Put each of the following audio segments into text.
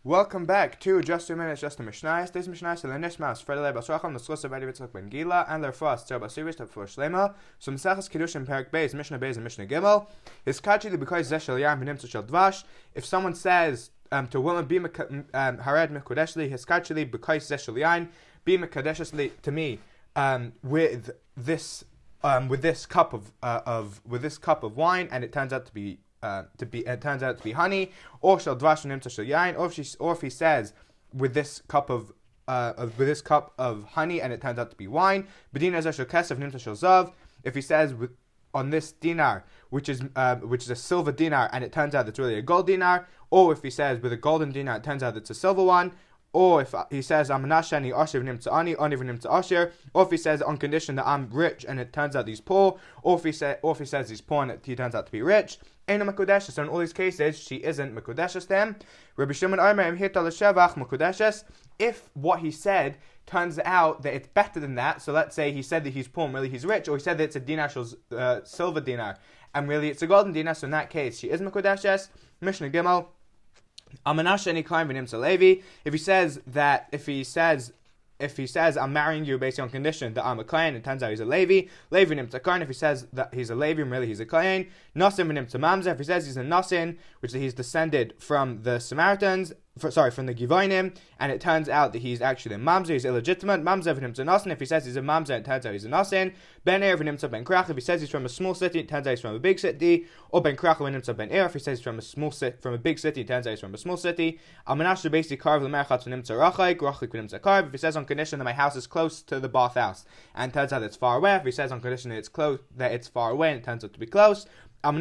Welcome back to Just 2 Minutes, Just a Mishnayos. This Mishnayos to Lenis Mas, Fredele Basracham, the Schluss of Eddie Vitzchak Ben Gila, and their first, Zer Basiris, the first Shlema. So Mesachas Kiddushin Perak Beis, Mishnah Beis, and Mishnah Gimel. His Kachili because Zeshel Yam Benim Tzachel Dvash. If someone says to a woman, Be Hared Mekudeshli, his Kachili because Zeshel Yam, Be Mekudeshli to me, with this cup of wine, and it turns out to be honey, or shall dvash nimta shel yain, or if he says with this cup of honey and it turns out to be wine, bedina zeh shel kesef nimta shel zav. If he says on this dinar, which is a silver dinar, and it turns out it's really a gold dinar, or if he says with a golden dinar, it turns out it's a silver one. Or if he says I'm nashani asher v'nimtza ani v'nimtza asher, or if he says on condition that I'm rich and it turns out he's poor, or if he says he's poor and he turns out to be rich, ain't a mekudeshes. So in all these cases, she isn't mekudeshes them. Rabbi Shimon Omer imhita l'shevach mekudeshes. If what he said turns out that it's better than that, so let's say he said that he's poor and really he's rich, or he said that it's a dinar silver dinar and really it's a golden dinar, so in that case she is mekudeshes. Mishnah Gimel. If he says I'm marrying you based on condition that I'm a Kohen, it turns out he's a Levi nimtza Kohen. If he says that he's a Levi, really he's a Kohen. Nasin nimtza Mamzer. If he says he's a Nasin, which he's descended from the Samaritans, from the Givonim, and it turns out that he's actually a Mamzer, he's illegitimate. Mamzer v'nimtza Nasin. If he says he's a Mamzer, it turns out he's a Nasin. Ben Er v'nimtza Ben Krach. If he says he's from a small city, it turns out he's from a big city. Or Ben Krach v'nimtza Ben Er. If he says he's from a big city, it turns out he's from a small city. Almanash basically carve l'merchatz v'nimtza Rachayk v'nimtza Karv. If he says on condition that my house is close to the bathhouse, and it turns out it's far away. If he says on condition that it's far away, and it turns out to be close. If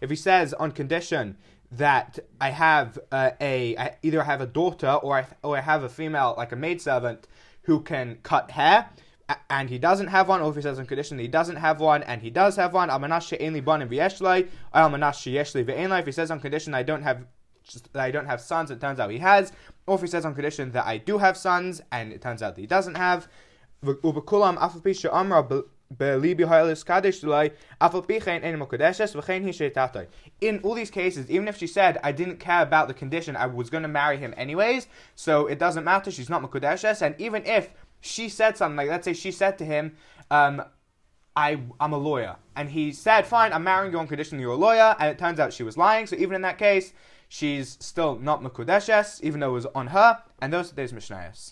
he says on condition that I have either I have a daughter or I have a female, like a maidservant, who can cut hair, and he doesn't have one, or if he says on condition that he doesn't have one and he does have one, if he says on condition that I don't have sons, it turns out he has, or if he says on condition that I do have sons and it turns out that he doesn't have. In all these cases, even if she said I didn't care about the condition, I was going to marry him anyways, so it doesn't matter, she's not mekudeshes. And even if she said something like, let's say she said to him, I'm a lawyer, and he said, fine, I'm marrying you on condition you're a lawyer, and it turns out she was lying, so even in that case she's still not mekudeshes, even though it was on her. And those are today's Mishnayos.